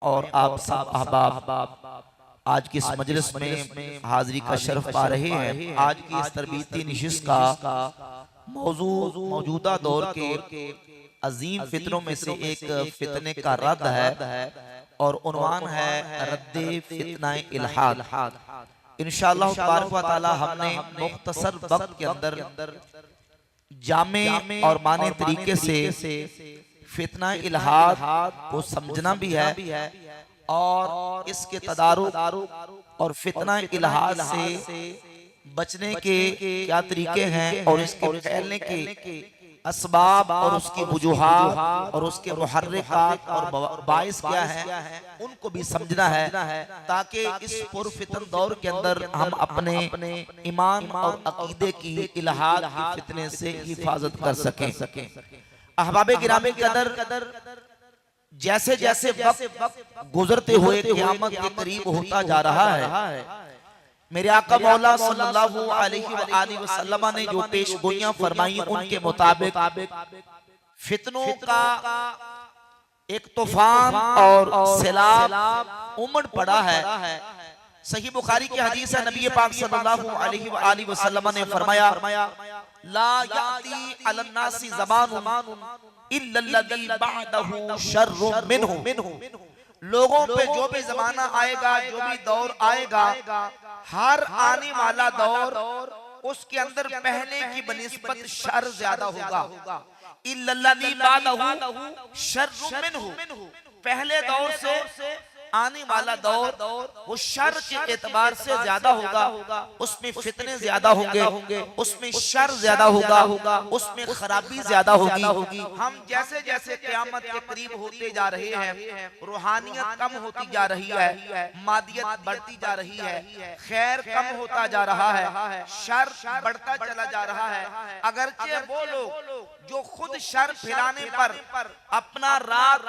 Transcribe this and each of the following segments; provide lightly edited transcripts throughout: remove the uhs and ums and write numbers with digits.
और आप सब अहबाब आज की इस मजलिस में हाजिरी का शर्फ पा रहे हैं। आज की इस तरबीती निशिस्त का मौजू मौजूदा दौर के अजीम फितरों में से एक फितने का रद्द है और उन्वान है रद्दे फितनाए इल्हाद। इंशाअल्लाह तबारक व तआला हमने मुख्तसर वक्त के अंदर जामे और माने तरीके से फितना इल्हाद को समझना भी है और इसके तदारुक और फितना इल्हाद से बचने के क्या तरीके हैं और इसके फैलने के असबाब और उसकी वजूहात और उसके मुहर्रिकात और बाइस क्या है उनको भी समझना है, ताकि इस पुरफितन दौर के अंदर हम अपने ईमान और अकीदे की इल्हाद की फितने से हिफाजत कर सकें। अहबाबे गिरामी के कदर जैसे जैसे वक्त गुजरते हुए क़यामत के करीब होता जा रहा है, मेरे आका मौला सल्लल्लाहु अलैहि वसल्लम ने जो पेशगोइयां फरमाई उनके मुताबिक फितनों का एक तूफान और सैलाब उमड़ पड़ा है। सही बुखारी की हदीस है, नबी पाक सल्लल्लाहु अलैहि वसल्लम ने फरमाया, ला याती अलन्नासी ज़मानुन इल्लल्लज़ी बअदहु शर्रुम मिन्हु। लोगों पे जो भी जमाना आएगा, जो भी दौर आएगा, हर आने वाला दौर उसके अंदर पहले की बनिस्बत शर ज्यादा होगा। इल्लल्लज़ी बअदहु शर्रुम मिन्हु, पहले दौर से आने वाला दौर वो शर के एतबार से ज्यादा होगा, उसमें फितने ज्यादा होंगे, उसमें शर ज्यादा होगा, उसमें खराबी ज्यादा होगी। हम जैसे जैसे क़यामत के करीब होते जा रहे हैं, रूहानियत कम होती जा रही है, मादियत बढ़ती जा रही है, खैर कम होता जा रहा है, शर बढ़ता चला जा रहा है। अगरचे वो लोग जो खुद शर फैलाने पर अपना रात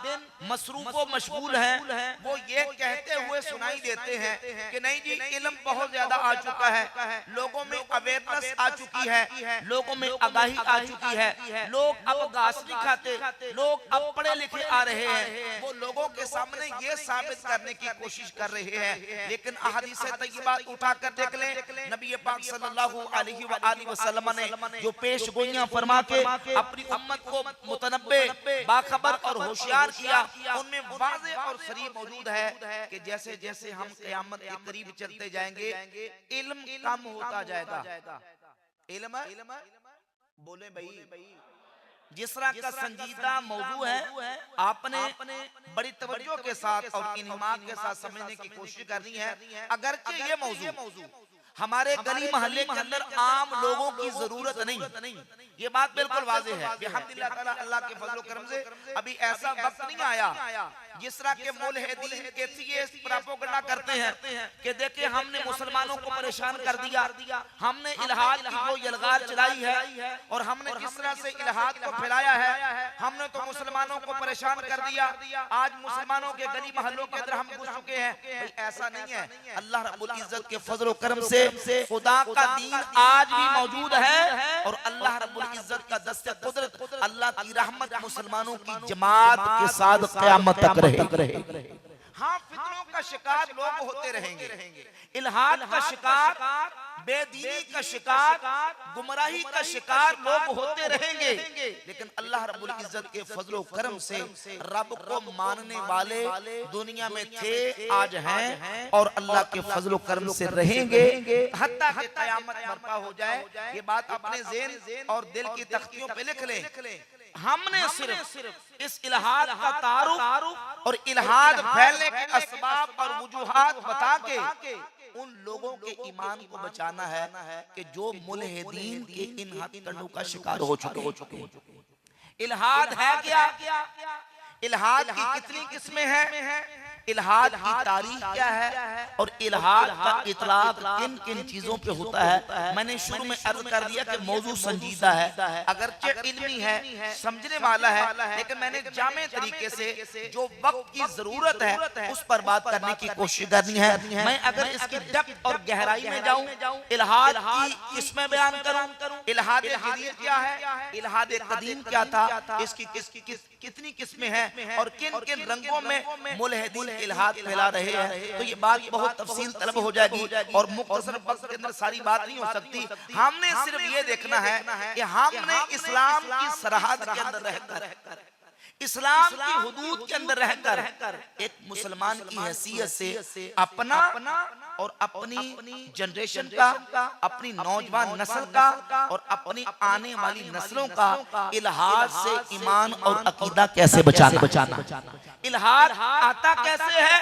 दिन मसरूफ व मशगूल हैं, वो ये कहते हुए सुनाई देते हैं कि नहीं जी इल्म बहुत ज्यादा आ चुका है, लोगों में अवेयरनेस आ चुकी है, लोगों में आगाही आ चुकी है, लोग अब घास नहीं खाते, लोग अब पढ़े लिखे आ रहे हैं। वो लोगों के सामने ये साबित करने की कोशिश कर रहे हैं, लेकिन अहादीस तय्यबा उठाकर देख लें, नबी पाक सल्लल्लाहु अलैहि वसल्लम ने जो पेशगोइयां फरमा के अपनी उम्मत को मुतनब्बे, बाखबर और होशियार किया, उनमें वाज़े और सरीह मौजूद है कि जैसे जैसे हम क़यामत के करीब चलते जाएंगे, इल्म कम होता जाएगा। इल्म बोले भाई, जिस तरह का संजीदा मौजू है, आपने बड़ी तवज्जो के साथ और इन्हिमाम के साथ समझने की कोशिश करनी है। अगरचे ये मौजू हमारे गली मोहल्ले के अंदर आम लोगों की जरूरत नहीं, ये बात बिल्कुल वाज़ेह है। अल्हम्दुलिल्लाह ताला अल्लाह के फजल करम से अभी ऐसा वक्त नहीं आया जिस तरह के मुल्हिदीन एथियस्ट प्रोपेगेंडा करते हैं कि देखिए हमने मुसलमानों को परेशान कर दिया, हमने इल्हाद की जो यलगार चलाई है और हमने किस तरह से इल्हाद को फैलाया है, हमने तो मुसलमानों को परेशान कर दिया, आज मुसलमानों के गली मोहल्लों के अंदर हम घुस चुके हैं। भाई ऐसा नहीं है, अल्लाह रब्बुल इज्जत के फजल करम से खुदा का दीन आज भी मौजूद है और अल्लाह रब्बुल इज्जत का दस्ते कुदरत, अल्लाह की रहमत मुसलमानों की जमात के साथ क़यामत तक रहे। हाँ, फितनों का शिकार लोग होते रहेंगे, इल्हाद का शिकार, बेदीनी का शिकार, गुमराही का शिकार लोग होते रहेंगे, लेकिन अल्लाह रब्बुल इज्जत के फजलो करम से रब को मानने वाले दुनिया में थे, आज हैं और अल्लाह के फजलो करम से रहेंगे हत्ता कि क़यामत बर्पा हो जाए। ये बात अपने ज़हन और दिल की तख्तियों पे लिख लें। हमने सिर्फ इस इल्हाद का तारुफ और इल्हाद फैलने के असबाब और वजूहात बता के उन लोगों के ईमान को बचाना है कि जो मुल्हिदीन के इन हथकंडों का शिकार हो चुके। इल्हाद है क्या? इल्हाद की कितनी किस्में हैं? इल्हाद की तारीख क्या है और इल्हाद का इतलाक किन किन चीजों पे होता है। मैंने शुरू में अर्ज कर दिया कि मौजू संजीदा है, अगरचे इल्मी है, समझने वाला है, लेकिन मैंने जामे तरीके से जो वक्त की जरूरत है उस पर बात करने की कोशिश करनी है। मैं अगर इसकी डेप्थ और गहराई में जाऊं, इल्हाद की किस्में बयान करूं, इल्हाद जदीद क्या है, इल्हाद कदीम क्या था, इसकी कितनी किस्में हैं और किन किन रंगों में मुल्हिदीन इल्हाद फैला रहे हैं, तो ये बात बहुत तफसील तलब हो जाएगी और मुख्तसर वक्त के अंदर सारी बात नहीं हो सकती। हमने सिर्फ ये देखना है कि हमने इस्लाम की सरहद के अंदर रहकर, इस्लाम की हुदूद के अंदर रहकर एक मुसलमान की हैसियत से अपना और अपनी जनरेशन का, अपनी नौजवान नस्ल का और अपनी आने वाली नस्लों का इल्हाद से ईमान और अकीदा कैसे बचाना। इल्हाद आता कैसे है,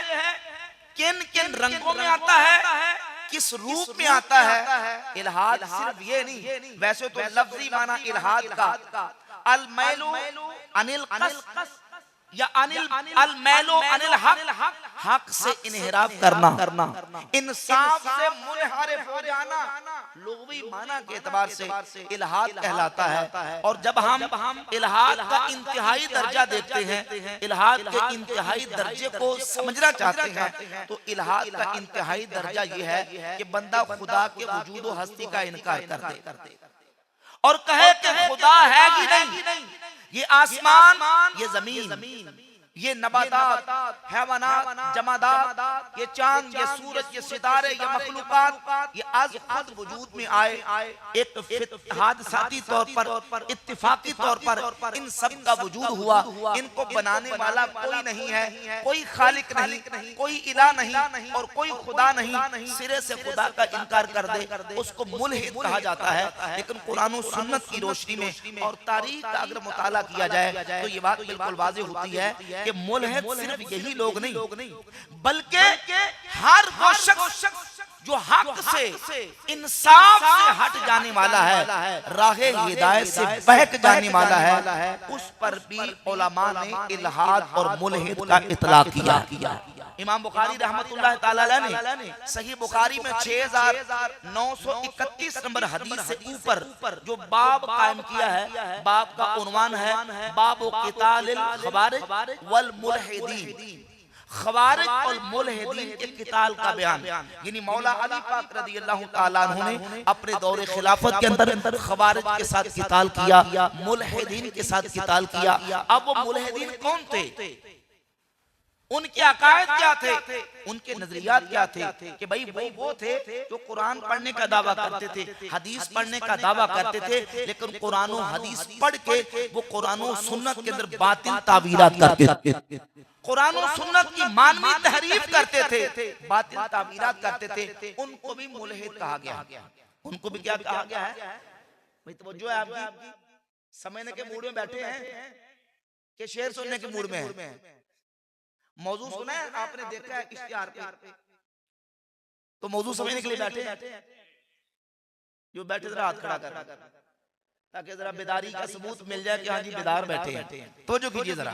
किन किन रंगों में आता है, किस रूप में आता है। इल्हाद सिर्फ ये नहीं, वैसे तो लफ्जी माना इल्हाद का अल मैलू अनिल कस या अल मैलो अनिल हक, हक से इन्हिराफ करना, इंसाफ से मुनहरिफ हो जाना, लुग़वी माना के एतबार से इल्हाद कहलाता है। और जब हम इल्हाद का इंतहाई दर्जा देखते हैं, इल्हाद के इंतहाई दर्जे को समझना चाहते हैं, तो इल्हाद का इंतहाई दर्जा ये है कि बंदा खुदा के वजूद व हस्ती का इनकार कर दे और कहे कि खुदा है कि नहीं। ये आसमान, ये जमीन, ये नबातात, हैवानात, जमादात, ये चांद, ये सूरज, ये सितारे, ये मखलूकात, ये आज खुद वजूद में आए एक हादसाती तौर पर, इत्तिफाकी तौर पर इन सब का वजूद हुआ। इनको बनाने वाला कोई नहीं है, कोई खालिक नहीं, कोई इला नहीं और कोई खुदा नहीं। सिरे से खुदा का इनकार कर दे उसको मुल्हिद कहा जाता है। लेकिन कुरान और सुन्नत की रोशनी में और तारीख का अगर मुताला किया जाए तो ये बात बिल्कुल वाज़ेह होती है कि मुल्हिद सिर्फ यही लोग नहीं, बल्कि हर वो शख्स जो हक से, इंसाफ से हट जाने वाला है, राहे हिदायत से बहक जाने वाला है, उस पर भी उलमा ने इल्हाद और मुल्हिद का इतलाक किया। इमाम बुखारी रहमतुल्लाह ताला अलैह ने सही बुखारी में 6931 नंबर हदीस से ऊपर जो बाब कायम किया है, बाब का उन्वान है बाब क़ितालिल ख़वारिज वल मुल्हिदीन, ख़वारिज और मुल्हिदीन के क़िताल का बयान। यानी मौला अली पाक रज़ियल्लाहु ताला अन्हु ने अपने दौरे खिलाफत के अंदर ख़वारिज के साथ क़िताल किया, मुल्हिदीन के साथ क़िताल किया। अब वो मुल्हिदीन कौन थे, उनके अकायद क्या थे, उनके नजरियात क्या थे कि भाई वो थे जो कुरान पढ़ने का दावा करते थे, हदीस पढ़ने का दावा करते थे, लेकिन कुरान और हदीस पढ़ के वो कुरान और सुन्नत के अंदर बातिल तावीरात करते थे, कुरान और सुन्नत की मानवी तहरीफ करते थे, बातिल तावीरात करते थे। उनको भी मुल्हिद कहा गया। उनको भी क्या कहा गया है? भाई तवज्जो है आपकी, समझने के मूड में बैठे हैं कि शेर सुनने के मूड में है? मौजू सुना है आपने, देखा है इश्तिहार पे, तो मौजू समझने के लिए बैठे हैं। जो बैठे जरा हाथ खड़ा कर ताकि जरा बेदारी का सबूत मिल जाए कि हाँ जी बेदार बैठे हैं। तो जो कीजिए जरा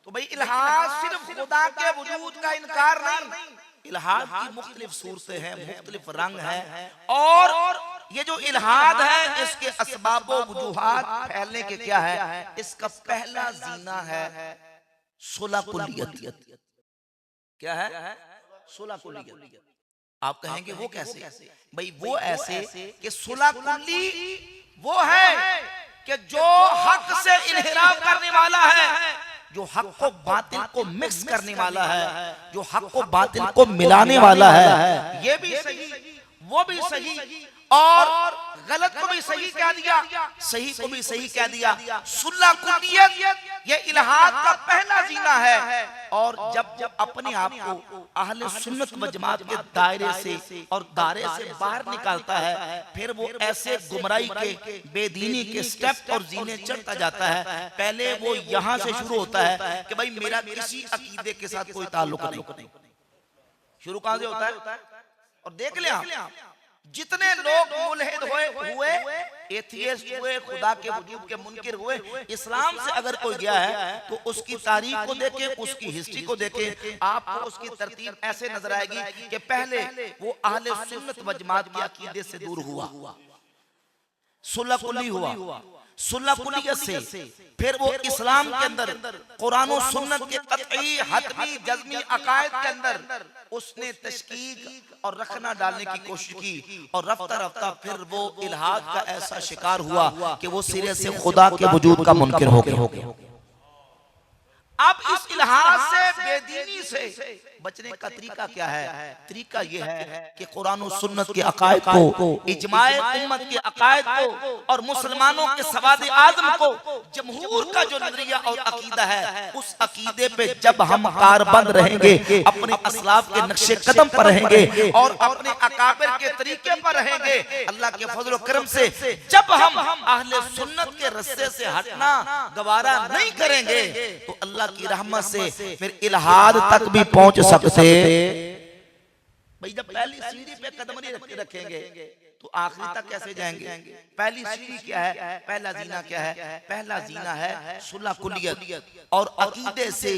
तो भाई इल्हाद सिर्फ खुदा के वजूद का इनकार नहीं, इल्हाद की मुख्तलिफ सूरतें हैं, मुख्तलिफ रंग हैं, और ये जो इल्हाद है इसके असबाब व वजूहात फैलने के क्या है? इसका पहला जीना है सुलह कुल्लियत। क्या है? सुलह कुल्लियत। आप कहेंगे वो कैसे? भाई वो ऐसे कि सुलह कुल्ली वो है कि जो हक से इन्हिराफ करने वाला है, जो हक को बातिल को मिक्स करने वाला है, जो हक को बातिल को मिलाने वाला है, ये भी सही वो भी सही, और गलत को भी सही कह दिया, सही को भी सही कह दिया। सुल्ला कुल्लियत ये इल्हाद का पहला जीना है। और जब अपने आप को अहले सुन्नत व जमात के दायरे से और दायरे से बाहर निकालता है, फिर वो ऐसे गुमराही के बेदीनी के स्टेप और जीने चढ़ता जाता है। पहले वो यहाँ से शुरू होता है कि भाई मेरा किसी अकीदे के साथ कोई ताल्लुक नहीं। शुरू कहां से होता है? और देख ले आप, जितने लोग मुल्हिद हुए, एथियस्ट हुए, खुदा के वजूद के मुनकिर हुए, इस्लाम से अगर कोई गया है तो उसकी तारीख को देखें, उसकी हिस्ट्री को देखें, आपको उसकी तरतीब ऐसे नजर आएगी कि पहले वो अहले सुन्नत व जमात के अकीदे से दूर हुआ, सुलह कुली हुआ, सुलह कुलियत से फिर वो इस्लाम के अंदर कुरान और सुन्नत के कतई हतमी जज़मी अकायद के अंदर उसने तशकीक और रखना डालने की कोशिश की, और रफ्ता रफ्ता फिर वो इल्हाद का ऐसा शिकार हुआ कि वो सिरे से खुदा के वजूद का मुनकिर हो गया। अब इस इल्हाद से, बेदीनी से बचने का तरीका क्या है? तरीका यह है कि कुरान और सुन्नत के अकायद को, इजमाए उम्मत के अकायद को और मुसलमानों के सवाद आज़म को, जमहूर का जो नजरिया और अकीदा है, उस अकीदे पे जब हम कारबंद रहेंगे, अपने असलाफ के नक्शे कदम पर रहेंगे और अपने अकाबिर के तरीके पर रहेंगे, अल्लाह के फजल और करम से जब हम अहले सुन्नत के रस्ते से हटना गवारा नहीं करेंगे तो अल्लाह की रहमत से फिर इल्हाद तक भी पहुंच सकते। भाई जब पहली सीढ़ी पे कदम नहीं रखेंगे तो आखिरी तक कैसे जाएंगे? पहली सीढ़ी क्या है? पहला जीना क्या है? पहला जीना है सुलह कुलियत और अकीदे से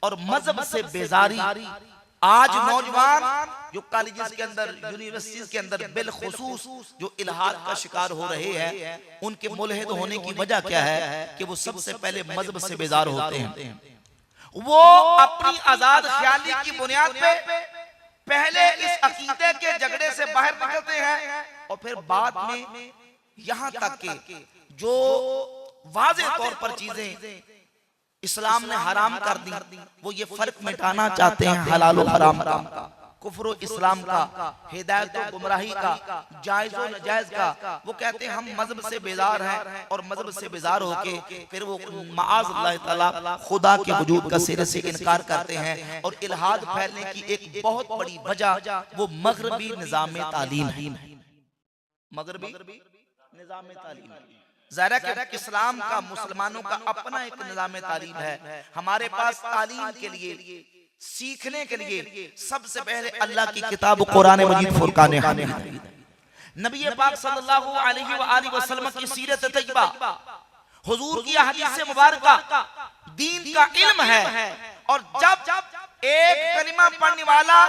और मजहब से बेजारी। आज नौजवान जो कॉलेजेस के अंदर, यूनिवर्सिटीज के अंदर बिलखुसूस जो इल्हाद का शिकार हो रहे हैं, उनके मुल्हिद होने की वजह क्या है? कि वो सबसे पहले मजहब से बेजार होते हैं। वो अपनी आजाद ख्याली की बुनियाद पे पहले इस अकीदे के झगड़े से बाहर निकलते हैं और फिर बाद में यहां तक के जो वाज़ेह तौर पर चीजें इस्लाम ने हराम कर दी, वो ये फर्क मिटाना चाहते हैं हलाल और हराम का, कुफ्र और इस्लाम का, हिदायत और गुमराही का, जायज और नाजायज का। वो कहते हैं हम मजहब से बेजार हैं और मजहब से बेजार होके फिर वो माअज़ल्लाह ताला खुदा के वजूद का सिरे से इनकार करते हैं। और इल्हाद फैलने की एक बहुत बड़ी वजह वो मगरबी निज़ाम तालीम है, मगरबी निज़ाम तालीम। ज़ाहिर है कि इस्लाम का, मुसलमानों का अपना एक निज़ाम तालीम है। हमारे पास तालीम के लिए, सीखने के लिए सबसे पहले अल्लाह की किताब कुरान मजीद फुरकान हमीद, नबी पाक सल्लल्लाहु अलैहि वसल्लम की सीरत तैयबा, हुजूर की हदीस मुबारका, दीन का इल्म है। और जब एक कलिमा पढ़ने वाला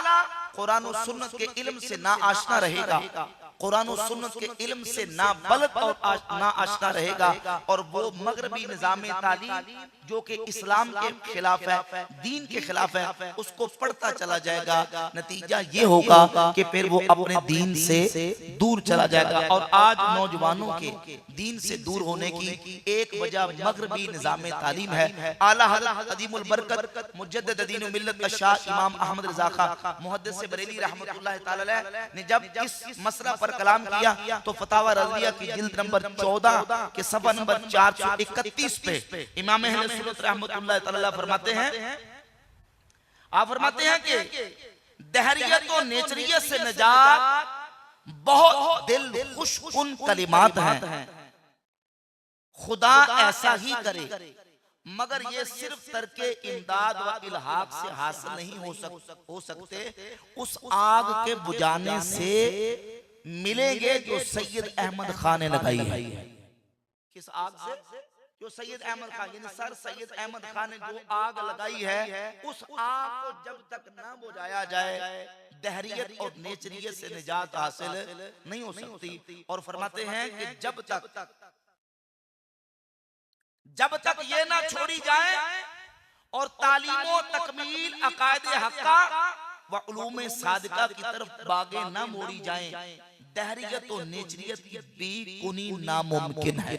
कुरान और सुन्नत के इल्म से ना आशना रहेगा, कुरान और सुन्नत के इल्म से ना बलद और ना आशना रहेगा, और वो मगरबी निज़ाम तालीम जो कि इस्लाम के खिलाफ है, दीन के खिलाफ है, उसको पढ़ता चला जाएगा। नतीजा ये होगा कि फिर वो अपने दीन से दूर चला जाएगा। और आज नौजवानों के दीन से दूर होने की एक वजह मगरबी निज़ाम तालीम है। आला हज़रत अज़ीमुल बरकत मुजद्दिद दीन व मिल्लत का शाह इमाम अहमद रज़ा खां मुहद्दिस बरेली रहमतुल्लाह तआला अलैह ने जब इस मसला पर कलाम किया तो फतावा रज़िया की जिल्द नंबर 14 के सफ़ा नंबर 431 पे इमाम अहले सुन्नत रहमतुल्लाह तआला फरमाते हैं, आप फरमाते हैं कि दहरियत और नेचरियत से निजात बहुत दिल खुशकुन कलिमात हैं। खुदा ऐसा ही करे, मगर ये सिर्फ तरके इमदाद व इल्हाक से हासिल नहीं हो सकते, उस आग के बुझाने से मिलेंगे जो सैयद अहमद खान ने लगाई है। किस आग से? जो सैयद अहमद खान यानी सर सैयद अहमद खान ने जो आग लगाई है, उस आग को जब तक न बुझाया जाए दहरियत और नेचरियत से निजात हासिल नहीं हो सकती। और फरमाते हैं कि जब तक ये ना छोड़ी जाए और तालीमो तकमील अकायद हक्का व उलूम सादिका की तरफ बागे ना मोड़ी जाएं, दहरियत और नेचरियत की बेकुनी नामुमकिन है।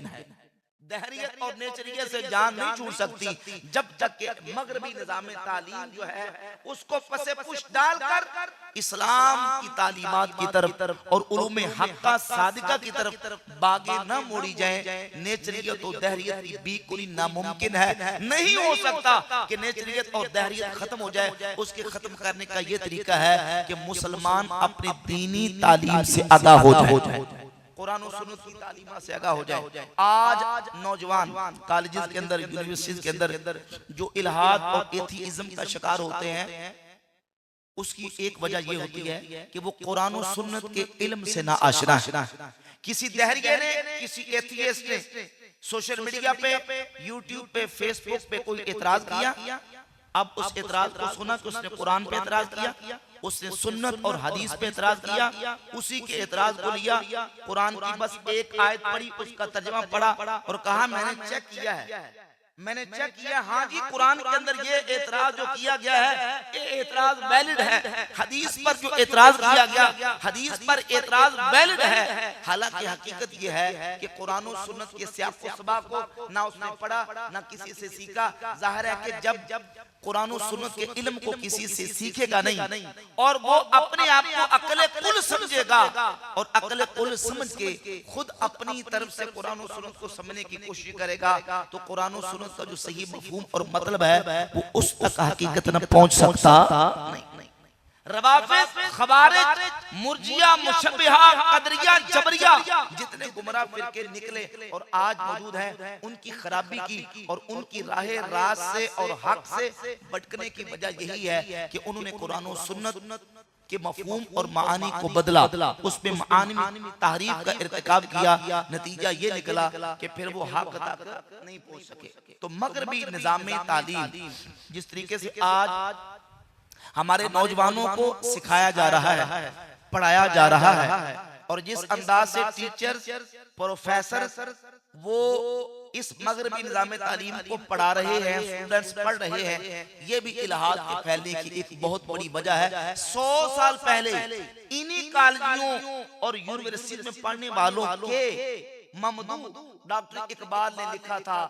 दहरियत और नेचरियत से जान नहीं छूट सकती जब तक कि मगरबी निज़ाम तालीम जो है उसको फसे पुश डालकर इस्लाम की तालीमात की तरफ और उलूम हक्का सादिका की तरफ बागे न मोड़ी जाए। नेचरियत और दहरियत की बिल्कुल नामुमकिन है, नहीं हो सकता कि नेचरियत और दहरियत खत्म हो जाए। उसके खत्म करने का ये तरीका है कि मुसलमान अपनी दीनी तालीम से आगाह हो जाए, कुरान और सुन्नत की तालीमा से आगाह हो जाए। आज नौजवान कॉलेजेस के अंदर, यूनिवर्सिटीज के अंदर जो इल्हाद और एथीइज्म का शिकार होते हैं, उसकी एक वजह ये होती है कि वो कुरान और सुन्नत के इल्म से ना आशना है। किसी दहरिये ने, किसी एथियस्ट ने सोशल मीडिया पे, यूट्यूब पे, फेसबुक पे कोई एतराज किया, अब उस एतराज को सुना कि उसने कुरान पे एतराज किया, उसने सुन्नत और हदीस पे एतराज किया, उसी के एतराज को लिया, कुरान की बस एक आयत पढ़ी, उसका तर्जुमा पढ़ा और कहा मैंने चेक किया है, मैंने चेक किया, हाँ जी कुरान के अंदर ये एतराज जो किया गया है ये एतराज वैलिड है। हदीस पर जो एतराज किया गया, हदीस पर एतराज वैलिड है। हालांकि हकीकत ये है कि कुरान और सुन्नत के सियाक व सबाक को ना उसने पढ़ा ना किसी से सीखा। जाहिर है कि जब कुरान और सुन्नत के इल्म को किसी से सीखेगा नहीं और वो अपने आप को अक्ल कुल समझेगा और अक्ल कुल समझ के खुद अपनी तरफ से कुरान और सुन्नत को समझने की कोशिश करेगा, तो कुरान और सुन्नत का जो सही मफहूम और मतलब है वो उस तक हकीकत न पहुंच सकता नहीं। रवाफिज, खवारिज, मुर्जिया, मुशब्बिहा, कदरिया, जबरिया, जितने गुमराह फिरके निकले और आज मौजूद हैं, उनकी खराबी की और उनकी राहे रात से और हक से भटकने की वजह यही है कि उन्होंने कुरान और सुन्नत के मफहूम और मानी को बदला, उसमें मानी में तहरीफ का इर्तिकाब किया। नतीजा ये निकला कि फिर वो हक तक नहीं पहुंच सके। तो मगरबी निज़ाम तालीम जिस तरीके से आज हमारे नौजवानों को सिखाया जा रहा है, पढ़ाया जा रहा है और जिस अंदाज से टीचर, प्रोफेसर वो इस मगरबी निज़ाम तालीम को पढ़ा रहे हैं, स्टूडेंट्स पढ़ रहे हैं, ये भी इल्हाद के फैलने की एक बहुत बड़ी वजह है। 100 साल पहले इन्हीं कॉलेजों और यूनिवर्सिटी में पढ़ने वालों के ममदूद डॉक्टर इकबाल ने लिखा था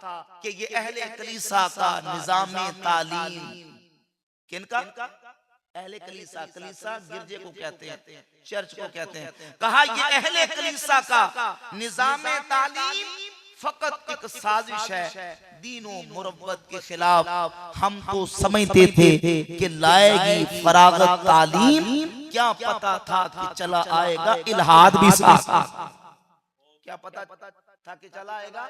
कि ये अहले कलीसा का निज़ाम तालीम, किनका? अहले कलीसा। कलीसा गिरजे को कहते हैं, चर्च को कहते हैं। कहा ये अहले कलीसा का निज़ाम तालीम फकत एक साजिश है दीनों मुरव्वत के खिलाफ। हम तो समझते थे कि लाएगी फरागत तालीम, क्या पता था कि चला आएगा इल्हाद भी साथ। क्या पता था कि चला आएगा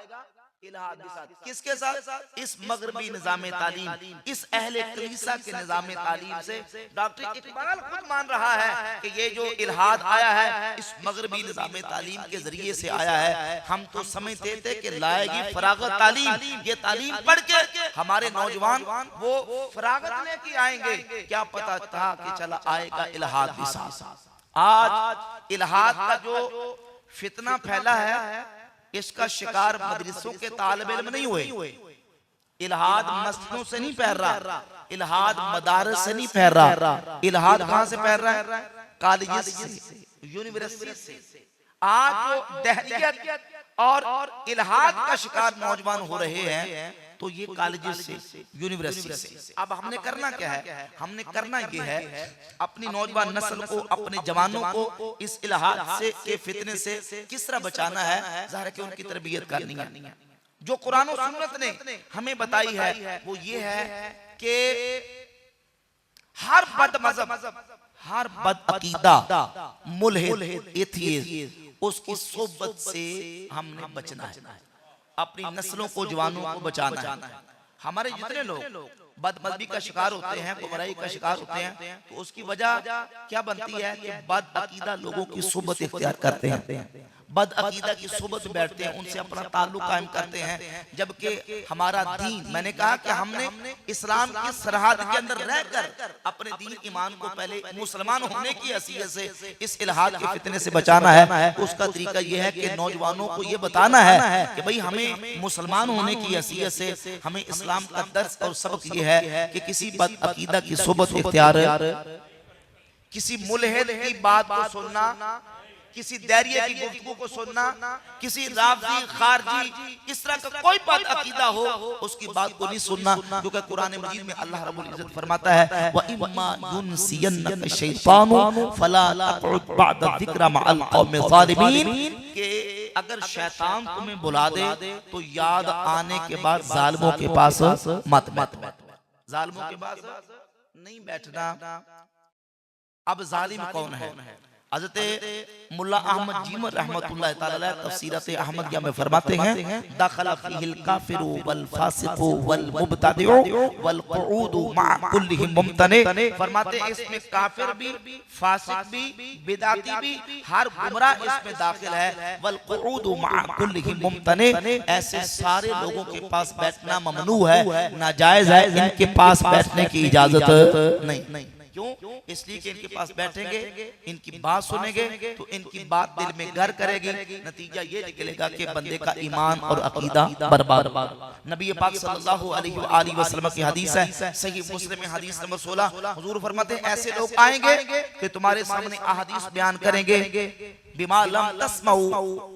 इल्हाद भी साथ। किसके साथ? इस मगरबी निज़ाम तालीम, इस अहले कलीसा के निज़ाम तालीम से। डॉक्टर इकबाल खुद मान रहा है कि ये जो इल्हाद आया है इस मगरबी निज़ाम तालीम के जरिए से आया है। हम तो समझते थे कि लाएगी फरागत तालीम, ये तालीम पढ़ के हमारे नौजवान वो फरागत लेके आएंगे, क्या पता था कि चला आएगा इल्हाद भी साथ। आज इल्हाद का जो फितना फैला है इसका शिकार मदरसों के तालिब इल्म नहीं हुए। इल्हाद मस्जिदों से नहीं फैल रहा, इल्हाद मदारस से नहीं फैल रहा। इल्हाद कहां से फैल रहा है? कॉलेज से, यूनिवर्सिटी से। आज जो दहरियत और इल्हाद का शिकार नौजवान हो रहे हैं तो ये कॉलेज से, यूनिवर्सिटी से। अब हमने करना क्या है? हमने करना ये है अपनी नौजवान नस्ल को, अपने जवानों को इस इल्हाद से के फितने से किस तरह बचाना है। ज़ाहिर है कि उनकी तरबियत करनी है। जो कुरान और सुन्नत ने हमें बताई है वो ये है कि हर बद मज़हब, हर बद अकीदा, मुल्हिद, एथीइस्ट, उसकी सोबत से हमने बचना है। अपनी नस्लों को, जवानों को बचाना है। हमारे जितने लोग बदमज़हबी का शिकार होते हैं, गुमराही का शिकार होते हैं, तो उसकी वजह क्या बनती है कि बद अकीदा लोगों की सोबत इख्तियार करते हैं, बद अकीदा की सोबत में बैठते हैं, उनसे अपना ताल्लुक कायम करते हैं। जबकि हमारा दीन, मैंने कहा कि हमने इस्लाम की सरहद के अंदर रहकर अपने दीन ईमान को पहले मुसलमान होने की हैसियत से इस इल्हाद के फितने से बचाना है। उसका तरीका यह है कि नौजवानों को ये बताना है कि भाई हमें मुसलमान होने की हैसियत से हमें इस्लाम का दर्स और सबक ये है कि किसी बद अकीदा की सोबत इख्तियार, किसी मुल्हिद की बात को सुनना, किसी दैरिये की गुफ्तगू को सुनना, किसी राफ़ज़ी खारजी इस तरह का कोई बात अकीदा हो उसकी बात को नहीं सुनना, क्योंकि कुरान मजीद में अल्लाह रब्बुल इज्जत फरमाता है व इम्मा युनसियन्नका शैतानु फला तक़उद बअद ज़िक्रा मअल क़ौमि ज़ालिमीन, कि अगर शैतान तुम्हें बुला दे तो याद आने के बाद जालिमों के पास मत जालिमों के पास नहीं बैठना। अब जालिम कौन है? हज़रत मुल्ला अहमद जीमर रहमतुल्लाह ताला अलैह तफसीरत अहमदिया में फरमाते हैं दखला फीहिल काफिरु वल फासिकु वल मुब्तदिउ वल क़ुऊदु मअ कुल्लिहिम मुम्तने, फरमाते हैं इसमें काफिर भी, फासिक भी, बिदअती भी, हर गुमराह इसमें दाखिल है। वल क़ुऊदु मअ कुल्लिहिम मुम्तने, ऐसे सारे लोगों के पास बैठना ममनू है, नाजायज है, इनके पास बैठने की इजाजत नहीं। क्यों? इसलिए कि इनके पास बैठेंगे, इनकी बात सुनेंगे तो इनकी बात दिल में घर करेगी, नतीजा ये निकलेगा कि बंदे का ईमान और अकीदा बर्बाद। नबी पाक सल्लल्लाहु अलैहि वसल्लम की हदीस है, सही मुस्लिम में हदीस नंबर 16, हुजूर फरमाते हैं ऐसे लोग आएंगे कि तुम्हारे सामने अहादीस बयान करेंगे बिमा लम तस्माउ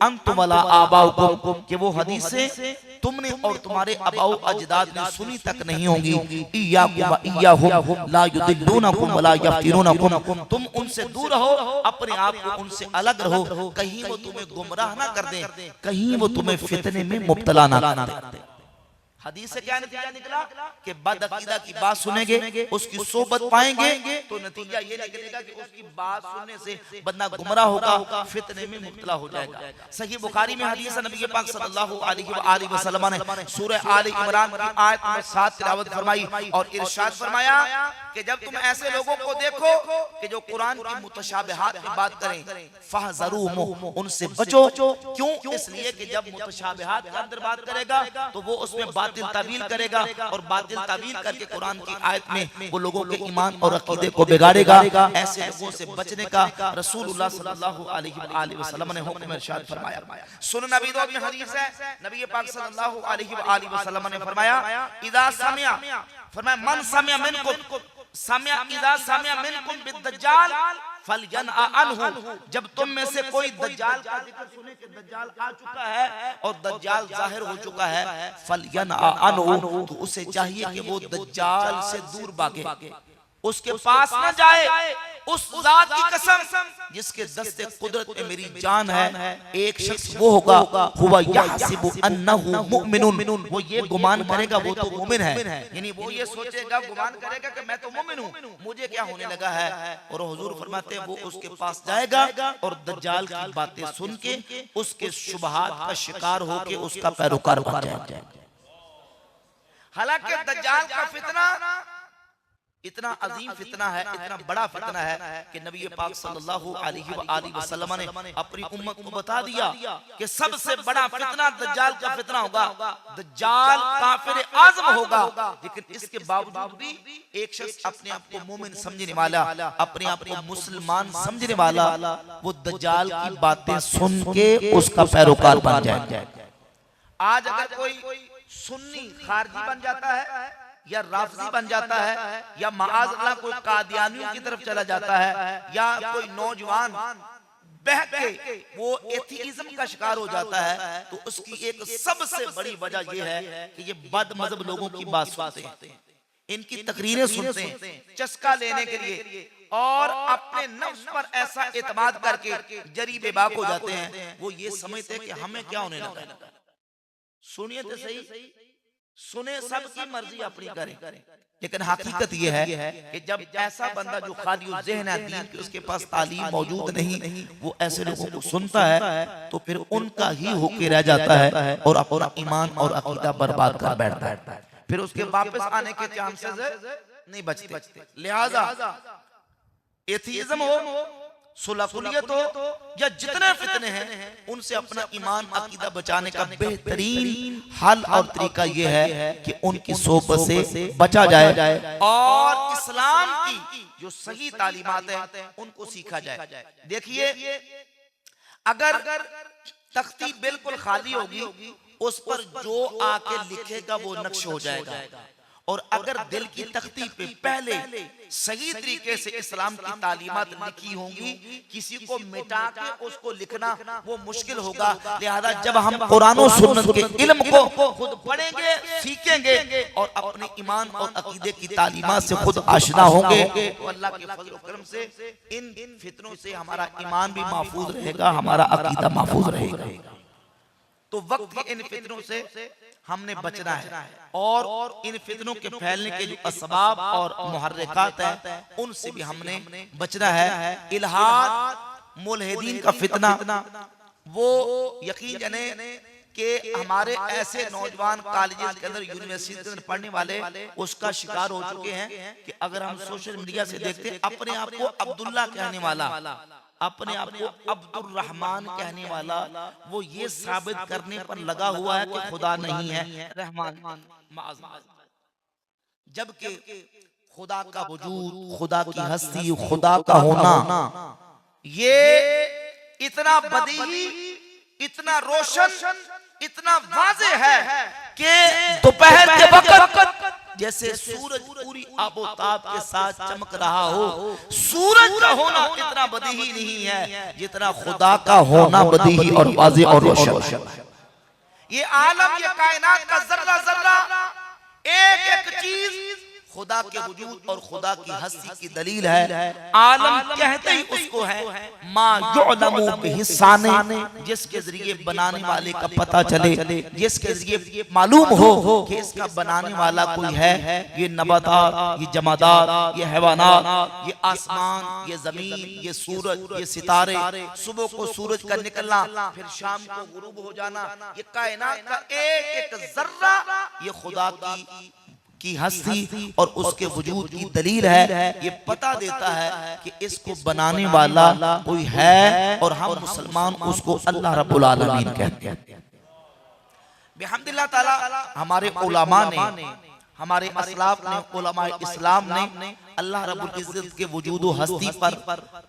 अंतुम वला आबाउकुम, कि वो हदीसें तुमने और तुम्हारे अबाउ अजदाद ने सुनी तक नहीं होंगी। इय्याकुम व इय्याहुम ला युदिल्लूनकुम वला यफ्तिनूनकुम, तुम उनसे दूर रहो, अपने आप को उनसे अलग रहो, कहीं वो तुम्हें गुमराह ना कर दें, कहीं वो तुम्हें फितने में मुब्तला ना कर दें। हदीस से क्या नतीजा निकला कि बदअकीदा की बात सुनेंगे, उसकी सोबत पाएंगे तो नतीजा ये निकलेगा कि उसकी बात सुनने से बंदा गुमराह होगा, फितने में मुब्तला हो जाएगा। सही बुखारी में हदीस है, नबी पाक सल्लल्लाहु अलैहि वसल्लम ने सूरह आले इमरान की आयत नंबर 7 तिलावत फरमाई और इरशाद फरमाया कि जब तुम ऐसे लोगों को देखो कि जो कुरान की मुतशाबिहात की बात करें, फहज़रूहुम, उनसे बचो। क्यों? इसलिए कि जब मुतशाबिहात के अंदर बात करेगा तो वो उसमें बातिल तावील करेगा और बातिल तावील करके कुरान की आयत में वो लोगों के ईमान और अकीदे को बिगाड़ेगा। ऐसे लोगों से बचने का रसूलुल्लाह सल्लल्लाहु अलैहि वसल्लम ने हुक्म इरशाद फरमाया। सुनन अबी दाऊद में हदीस है, नबी पाक सल्लल्लाहु अलैहि वसल्लम ने फरमाया इदा समिया, फरमाया मन समिया मिनकुम समिया इदा समिया मिनकुम बिद्दज्जाल फलयनअ अन्हु, जब तुम में से कोई दज्जाल का जिक्र सुने कि दज्जाल आ चुका है और दज्जाल जाहिर हो चुका है, फलयनअ अन्हु, तो उसे चाहिए कि वो दज्जाल से दूर भागे, उसके पास न जाए। उस जात की कसम जिसके दस्ते कुदरत में मेरी जान है, एक शख्स वो होगा हुवा यहसिबु अन्नहु मुमिनुन, वो ये गुमान करेगा वो तो मोमिन है, यानी वो ये सोचेगा, गुमान करेगा कि मैं तो मोमिन हूँ, मुझे क्या होने लगा है। और हुजूर फरमाते हैं वो उसके पास जाएगा और दज्जाल की बातें सुन के उसके शुबहात का शिकार होके उसका पैरोकार बन जाएगा। हालांकि दज्जाल का फितना इतना अजीम फितना है, इतना बड़ा फितना है कि नबी पाक सल्लल्लाहु अलैहि वसल्लम ने अपनी उम्मत को बता दिया कि सबसे बड़ा फितना दज्जाल का फितना होगा। दज्जाल काफिर आज़म होगा, लेकिन इसके बावजूद भी एक शख्स अपने आप को मोमिन समझने वाला, अपने आप को मुसलमान समझने वाला, वो दज्जाल की बातें सुन के उसका पैरोकार बन जाएगा। आज अगर कोई सुन्नी खारजी बन जाता है या राफ़ज़ी बन जाता है या माअज़ अल्लाह कोई कादियानियों की तरफ चला जाता है या कोई नौजवान बहक के वो एथीइज्म का शिकार हो जाता है, तो उसकी एक सबसे बड़ी वजह यह है कि ये बदमज़हब लोगों की बात सुनते हैं, इनकी तकरीरें सुनते हैं चस्का लेने के लिए और अपने नफ्स पर ऐसा एतमाद करके जरी बेबाक हो जाते हैं। वो ये समझते हैं कि हमें क्या होने लगा। सुनिए तो सही, सुने सबकी मर्जी अपनी करें, लेकिन हकीकत यह है कि जब ऐसा बंदा जो खाली ज़हन है दीन की, उसके पास तालीम मौजूद नहीं, वो ऐसे लोगों को सुनता है तो फिर उनका ही होके रह जाता है और अपना ईमान और अकीदा बर्बाद कर बैठता है, फिर उसके वापस आने के चांसेस नहीं बचते। लिहाजा एथीइज्म हो, सुलकुलियत हो या जितने फितने हैं उनसे अपना ईमान अकीदा बचाने का बेहतरीन हल और तरीका यह है कि उनकी सोबत से बचा जाए और इस्लाम की जो सही तालीमात है उनको सीखा जाए। देखिए, अगर तख्ती बिल्कुल खाली होगी, उस पर जो आके लिखेगा वो नक्श हो जाएगा, और अगर दिल की तख्ती पे पहले सही तरीके से इस्लाम की तालीमात लिखी होंगी, किसी को मिटा के उसको लिखना वो मुश्किल होगा। लिहाजा जब हम कुरान और सुन्नत के इल्म को खुद पढ़ेंगे, सीखेंगे और अपने ईमान और अकीदे की तालीमात से खुद आशना होंगे, तो अल्लाह के फजल और करम से इन फितनों से हमारा ईमान भी महफूज रहेगा, हमारा अकीदा महफूज रहेगा। तो वक्त की इन फितनों से हमने बचना है और इन फितनों के फैलने के जो असबाब और मुहर्रिकात हैं उनसे भी हमने बचना है। इल्हाद मुल्हिदीन का फितना, वो यकीन जाने कि हमारे ऐसे नौजवान कॉलेजेस के अंदर, यूनिवर्सिटी के अंदर पढ़ने वाले उसका शिकार हो चुके हैं कि अगर हम सोशल मीडिया से देखते हैं, अपने आप को अब्दुल्ला कहने वाला, अपने आप को अब्दुल रहमान कहने वाला, वो ये साबित करने पर लगा हुआ है कि खुदा नहीं है, रहमान, जबकि खुदा का वजूद, खुदा की हस्ती, खुदा का होना ये इतना बदीही, इतना रोशन, इतना वाज़े है कि दोपहर के वक्त जैसे सूरज पूरी आबोताब के साथ चमक रहा हो, सूरज का होना इतना बदीही नहीं है जितना खुदा का होना बदीही और वाज़े और रोशन। ये आलम, ये कायनात का जर्रा जर्रा, एक एक चीज खुदा के वजूद और खुदा की हस्ती की दलील है। आलम कहते ही उसको है मा युअलमु बिहिस्साने, जिसके जरिए बनाने वाले का पता चले, जिसके जरिए मालूम हो कि इसका बनाने वाला कोई है। ये नबातात, ये जमादात, ये हैवानात, ये आसमान, ये जमीन, ये सूरज, ये सितारे, सुबह को सूरज का निकलना, फिर शाम को गुरूब हो जाना, ये कायनात का एक एक जर्रा ये खुदा की हस्ती और उसके वजूद की दलील है। ये पता देता है कि इसको बनाने वाला कोई है और हम मुसलमान उसको अल्लाह रब्बुल आलमीन कहते हैं। बिहम्दिल्लाह ताला हमारे उलमा ने, हमारे असलाफ ने, उलमा इस्लाम ने अल्लाह रब्बुल इज्जत के वजूद व हस्ती पर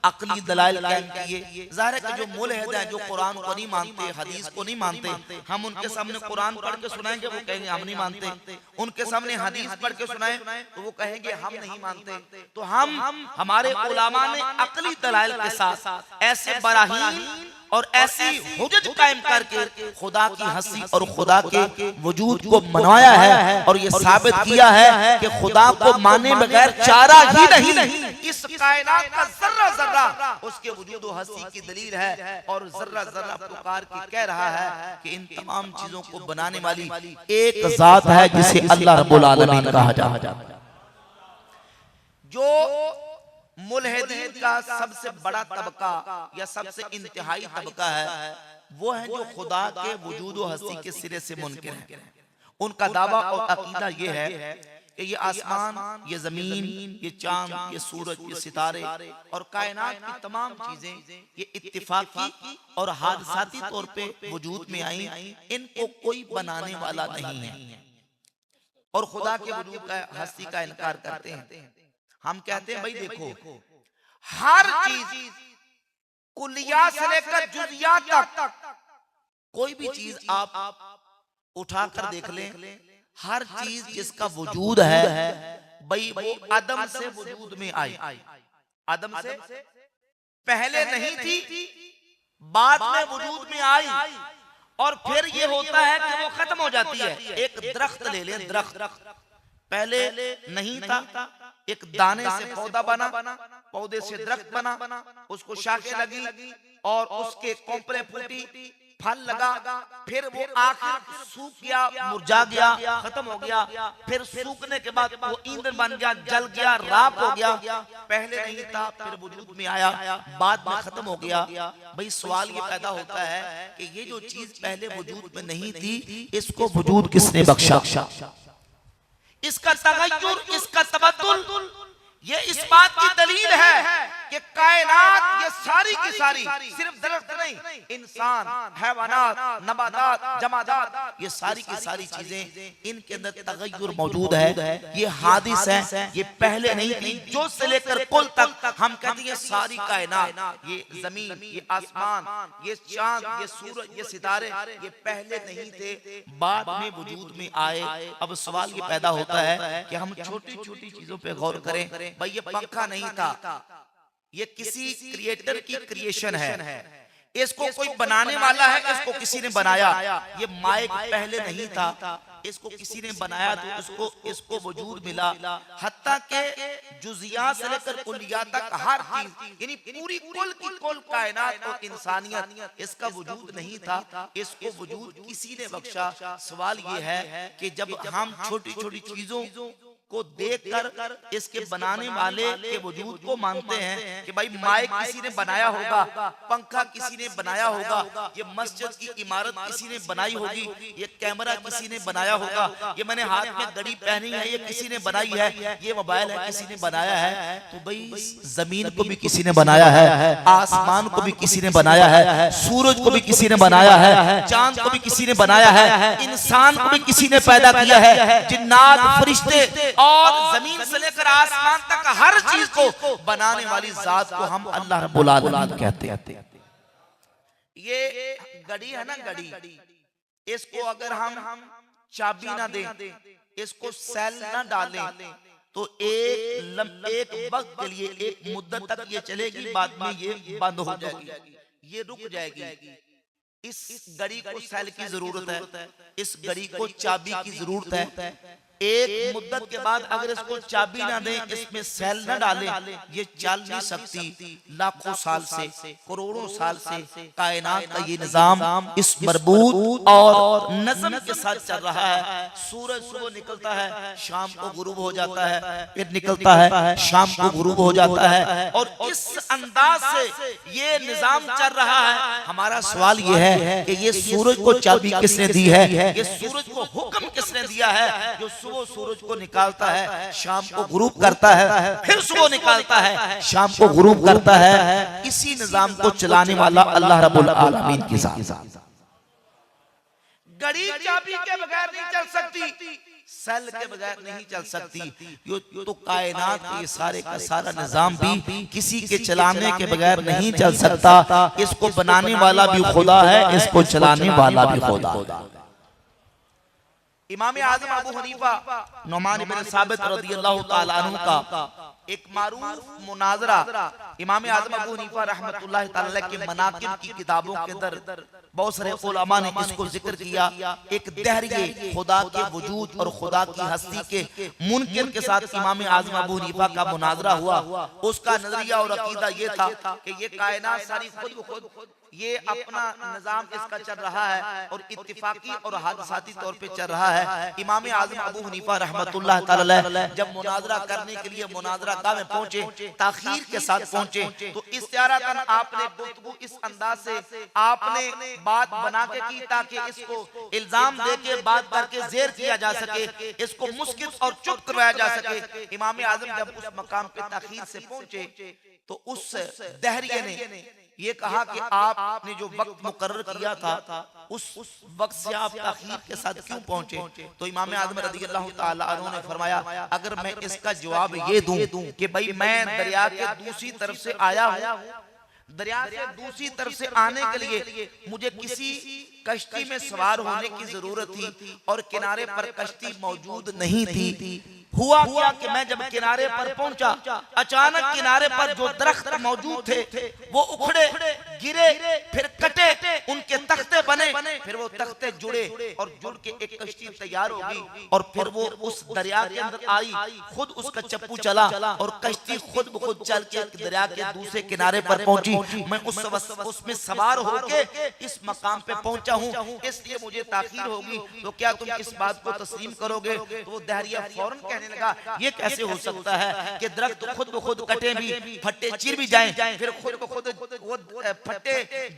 अक्ली दलाइल कायम किए। ज़ाहिर है कि जो मुल्हिद हैं, जो कुरान को नहीं मानते, हदीस को नहीं मानते, हम उनके सामने कुरान पढ़ के सुनाएंगे, वो कहेंगे हम नहीं मानते। उनके सामने हदीस पढ़ के सुनाएं तो वो कहेंगे हम नहीं मानते। तो हमारे उलमा ने अक्ली दलाइल के साथ ऐसे बराहीन और ऐसी हुज्जत कायम करके खुदा की हस्ती और खुदा के वजूद को मनवाया है और ये साबित किया है कि खुदा को माने बगैर चारा ही नहीं। इस कायनात का जर्रा जर्रा उसके वजूद और हस्ती की दलील है और जर्रा जर्रा पुकार के कह रहा है कि इन तमाम चीजों को बनाने वाली एक जात है जिसे अल्लाह रब्बुल आलमीन कहा जाता है। जो मुल्हिदीन का सबसे बड़ा तबका या सबसे इंतहाई तबका है, वो है जो खुदा के वजूद व हस्ती के सिरे से मुनकिर है। उनका दावा और अकीदा ये है कि ये आसमान, ये जमीन, ये चांद, ये सूरज, ये सितारे और कायनात की तमाम चीजें ये इत्तिफाकी और हादसाती तौर पे वजूद में आई, इनको कोई बनाने वाला नहीं है और खुदा के वजूद का, हस्ती का इनकार करते हैं। हम कहते हैं भाई देखो, हर चीज कुलिया से लेकर जुजियात तक कोई भी चीज आप उठाकर देख लें, हर चीज जिसका वजूद है भाई वो आदम से वजूद में आई। आदम से पहले नहीं थी, बाद में वजूद में आई और फिर ये होता है कि वो खत्म हो जाती है। एक दरख्त ले लें, दरख्त पहले नहीं था, एक दाने से पौधा बना, पौधे से दरख्त बना, उसको शाखें लगी और उसके कोंपलें फूटी, फल लगा, फिर वो आखिर सूख गया, मुरझा गया, खत्म हो गया, फिर सूखने के बाद वो ईंधन बन गया, जल गया, राख हो गया। पहले नहीं था, फिर वजूद में आया, बाद में खत्म हो गया। भाई सवाल ये पैदा होता है कि ये जो चीज पहले वजूद में नहीं थी, इसको वजूद किसने बख्शा? इसका तगय्युर, इसका तबद्दुल, ये इस बात की दलील है कि कायनात ये सारी की सारी सिर्फ दरख्त नहीं, इंसान, हैवानात, नबातात, जमादात, ये सारी की सारी चीजें इनके अंदर तगय्युर मौजूद है। ये हादिस है, ये पहले नहीं थी। जो से लेकर कुल तक हम कहते हैं सारी कायनात, ये जमीन, ये आसमान, ये चांद, ये सूरज, ये सितारे, ये पहले नहीं थे, बाद में वजूद में आए। अब सवाल ये पैदा होता है कि हम छोटी छोटी चीजों पे गौर करें। भाई ये पंखा नहीं था, ये किसी क्रिएटर की क्रिएशन है। इसको कोई बनाने वाला है, इसको किसी ने बनाया। ये माइक पहले नहीं था, इसको किसी ने बनाया तो इसको वजूद मिला। हत्ता के जुजिया से लेकर कुलिया तक हर चीज, यानी पूरी कुल की कुल कायनात और इंसानियत, इसका वजूद नहीं था, इसको वजूद किसी ने बख्शा। सवाल ये है कि जब हम छोटी छोटी चीजों को देखकर इसके बनाने वाले के वजूद को मानते हैं कि भाई माइक किसी ने बनाया होगा, पंखा किसी ने बनाया होगा, ये मस्जिद की इमारत किसी ने बनाई होगी, ये कैमरा किसी ने बनाया होगा, ये मैंने हाथ में घड़ी पहनी है ये किसी ने बनाई है, ये मोबाइल है किसी ने बनाया है। तो भाई जमीन को भी किसी ने बनाया है, आसमान को भी किसी ने बनाया है, सूरज को भी किसी ने बनाया है, चांद को भी किसी ने बनाया है, इंसान को भी किसी ने पैदा किया है, जिन्नात, फरिश्ते और जमीन से लेकर आसमान तक हर चीज को बनाने वाली जात को हम अल्लाह रब्बुल आलमीन कहते हैं। ये घड़ी है ना, घड़ी, इसको अगर हम चाबी ना दें, इसको सेल ना डालें, तो एक वक्त के लिए, एक मुद्दत तक ये चलेगी, बाद में ये बंद हो जाएगी, ये रुक जाएगी। इस घड़ी को सेल की जरूरत है, इस घड़ी को चाबी की जरूरत है। एक मुद्दत के बाद अगर इसको चाबी ना दें, इसमें सेल ना डालें, ये चल नहीं सकती। लाखों साल से, करोड़ों साल से कायनात का ये निजाम इस मरबूत और नज़म के साथ चल रहा है। सूरज सुबह निकलता है, शाम को गुरूब हो जाता है, फिर निकलता है, शाम को गुरूब हो जाता है, और इस अंदाज से ये निजाम चल रहा है। हमारा सवाल ये है कि ये सूरज को चाबी किसने दी है, ये सूरज को हुक्म किसने दिया है, जो वो सूरज को निकालता है, शाम को गुरूब करता है, फिर सुबह निकालता है, शाम को गुरूब करता है। इसी निजाम को चलाने वाला अल्लाह रब्बुल आलमीन की जात। घड़ी चाबी के बगैर नहीं चल सकती, सेल के बगैर नहीं चल सकती। तो कायनात के सारे का सारा निजाम भी किसी के चलाने के बगैर नहीं चल सकता। इसको बनाने वाला भी खुदा है, इसको चलाने वाला भी खुदा। इमाम आज़म अबू हनीफा नुमान इब्न साबित रज़ियल्लाहु ताला अन्हु का एक मारूफ मुनाजरा इमाम आज़म अबू हनीफा रहमतुल्लाहि ताला के मनाकिब की किताबों के अंदर बहुत सारे उलमा ने इसको जिक्र किया। एक दहरिए खुदा के वजूद और खुदा की हस्ती के मुनकिर के साथ इमाम आज़म अबू हनीफा का मुनाजरा हुआ। उसका नजरिया और अकीदा ये था कि ये कायनात सारी खुद ब खुद ये अपना निजाम इसका चल रहा है और इत्तिफाकी और हादसाती तौर पे चल रहा है। इमाम आज़म अबू हनीफा रहमतुल्लाह ताला अलैह जब मुनाजरा करने के लिए मुनाजरा गाह में पहुंचे, ताखीर के साथ पहुंचे, तो इस्तियारतन आपने गुफ्तगू इस अंदाज से आपने बात बना के की ताकि इसको इल्जाम दे के बात करके जेर किया जा सके, इसको मुस्कित और चुप करवाया जा सके। इमाम आज़म जब उस मकाम पे ताखीर से पहुंचे तो उस दहरिये ने ये कहा कि आपने जो वक्त मुकर्रर किया था उस वक्त से आप ताखीर के साथ क्यों पहुंचे? तो इमाम आज़म रज़ियल्लाहु ताला अन्हु ने फरमाया, अगर मैं इसका जवाब ये दूं कि भाई मैं दरिया के दूसरी तरफ से आया हूं, दरिया से दूसरी तरफ से आने के लिए मुझे किसी कश्ती में सवार होने की जरूरत थी और किनारे पर कश्ती मौजूद नहीं थी। हुआ क्या कि मैं जब किनारे पर पहुंचा, अचानक किनारे पर जो दरख्त मौजूद थे वो उखड़े, गिरे, फिर कटे, उनके तख्ते बने, फिर वो तख्ते जुड़े और जुड़ के एक कश्ती तैयार होगी और फिर वो उस दरिया के अंदर आई, खुद उसका चप्पू चला और कश्ती खुद ब खुद चल के दरिया के दूसरे किनारे पर पहुंची। मैं उसमें सवार होके इस मकाम पे पहुंचा हूं, इसलिए मुझे ताखीर होगी, तो क्या तुम इस बात को तस्लीम करोगे? तो वो दहरिया फौरन कहने लगा, ये कैसे हो सकता है कि दरख्त खुद ब खुद कटे भी, फट्टे चिर भी जाएं, फिर खुद ब खुद वो फट्टे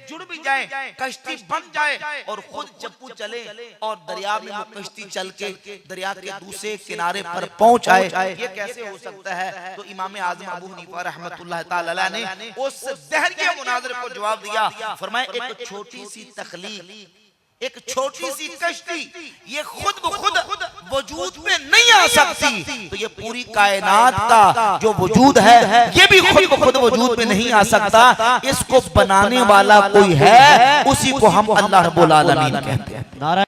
जुड़ भी जाए, कश्ती बन जाए और खुद चप्पू चले और दरिया में वो कश्ती चल के दरिया के दूसरे किनारे पर पहुंच आए, ये कैसे हो सकता है? तो इमाम आज़म अबू हनीफा रहमतुल्लाह ताला अलैह ने उस दहरिया मुनाज़रे को जवाब दिया, फरमाया एक छोटी सी तखलीक, एक छोटी सी कश्ती ये खुद ब खुद वजूद में नहीं आ सकती, तो ये पूरी कायनात का जो वजूद है ये भी खुद ब खुद वजूद में नहीं आ सकता। इसको बनाने वाला कोई है, उसी को हम अल्लाह रब्बुल आलमीन कहते हैं। नारा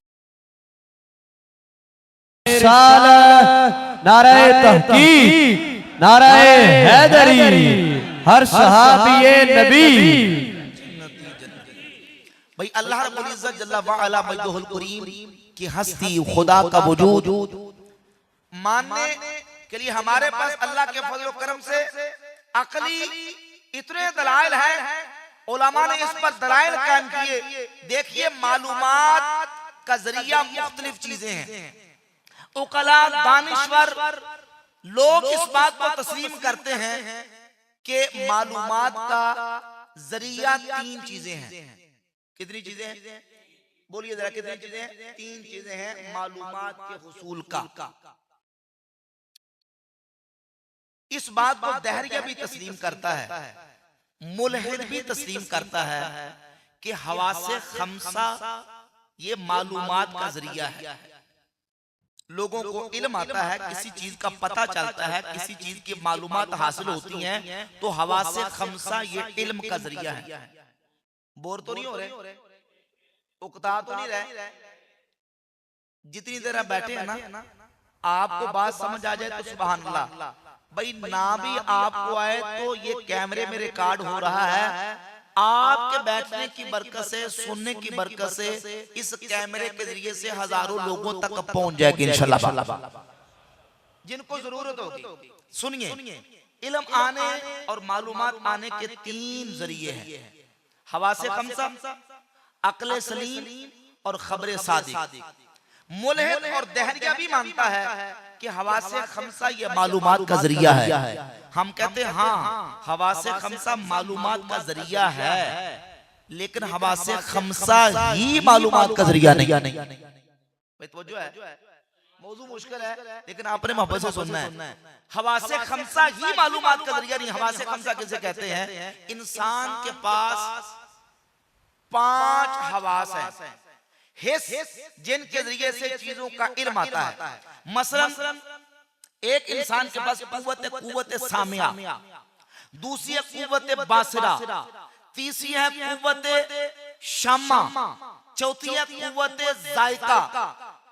नारे तहकीक, नारे हैदरी, हर सहाबी नबी। भाई अल्लाह रब्बुल इज्जत जल्ला व अला मजदुहुल करीम की हस्ती, खुदा का वजूद मानने के लिए हमारे पास अल्लाह के फजल करम से अकली इतने दलाइल हैं, उलमा ने इस पर दलाइल कायम किए। देखिए मालूमात का जरिया मुख्तलिफ चीजें हैं। उकला दानिश्वर लोग इस बात को तस्लीम करते हैं कि मालूमात का जरिया तीन चीजें हैं। कितनी चीजें हैं? बोलिए जरा, कितनी चीजें हैं? तीन चीजें हैं मालूमात के हुसूल का। इस बात को दहरिया भी तस्लीम करता है, मुल्हिद भी तस्लीम करता है कि हवासे खमसा ये मालूमात का जरिया है। लोगों को इल्म आता है, किसी चीज का पता चलता है, किसी चीज की मालूमात हासिल होती हैं, तो हवासे खमसा ये इल्म का जरिया है। बोर तो नहीं हो रहे, उकता तो नहीं रहे? जितनी देर आप बैठे हैं ना, आपको बात समझ आ जाए तो सुभान अल्लाह। भाई ना भी आपको आए तो ये कैमरे में रिकॉर्ड हो रहा है, आपके बैठने की बरकत से, सुनने की बरकत से इस कैमरे के जरिए से हजारों लोगों तक पहुंच जाएगी इंशाल्लाह। जिनको जरूरत होगी सुनिए, इल्म आने और मालूमात आने के तीन जरिए हैं। हवासे खमसा, अक्ल सलीम और खबरे सादिक। मुल्हिद और दहरिया भी मानता है कि हवासे खमसा ये मालूमात का जरिया है। हम कहते हैं हाँ हवासे खमसा मालूमात का जरिया है, लेकिन हवासे खमसा ही मालूमात का जरिया नहीं। भाई तो जो है मौजू मुश्किल है, लेकिन आपने मोहब्बत से सुनना है। हवासे खमसा ही मालूमात का जरिया नहीं। हवासे खमसा किसे कहते हैं? इंसान के पास 5 हवास हैं, हिस जिनके जरिए से चीजों का इल्म आता है। मसलन एक इंसान के पास कुव्वत सामिया, दूसरी है कुव्वत बासिरा, तीसरी है कुव्वत शम्मा, चौथी है कुव्वत जायका,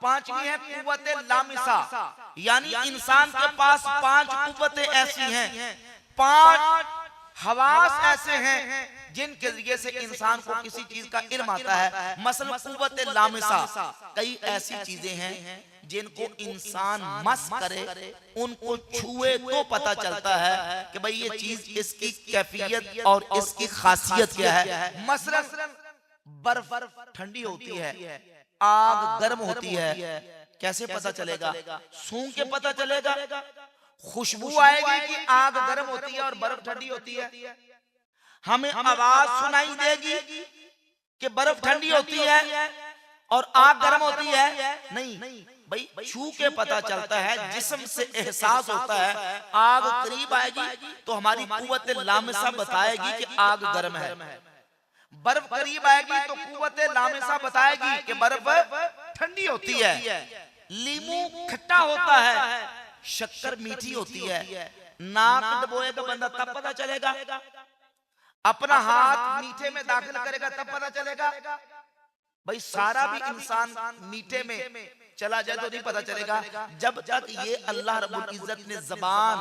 पांचवी है कुव्वत लामिसा। यानी इंसान के पास 5 कुव्वतें ऐसी हैं, 5 हवास ऐसे हैं जिनके जरिए से इंसान को किसी चीज का इल्म आता है। मसलन कुव्वत लामिसा, कई ऐसी चीजें हैं जिनको इंसान मस करे, उनको छुए तो पता चलता है कि भाई ये चीज, इसकी कैफियत और इसकी खासियत क्या है। मसलन बर्फ ठंडी होती है, आग गर्म होती है, कैसे पता चलेगा? सूंघ के पता चलेगा। खुशबू आएगी कि आग गर्म होती है और बर्फ ठंडी होती है। हमें आवाज सुनाई देगी कि बर्फ ठंडी होती है और आग गर्म होती है? नहीं भाई, छू के पता चलता है, जिस्म से एहसास होता है। आग करीब आएगी तो हमारी कुव्वत लामिसा बताएगी कि आग गर्म है, बर्फ करीब आएगी तो कुव्वत लामिसा बताएगी कि बर्फ ठंडी होती है। लीमू खट्टा होता है, शक्कर मीठी होती है। नाक दबोएगा बंदा तब पता चलेगा, अपना हाथ मीठे में दाखिल करेगा तब पता चलेगा। भाई सारा भी इंसान मीठे में चला जाए तो नहीं पता चलेगा, जब तक ये अल्लाह रब्बुल इज्जत ने ज़बान,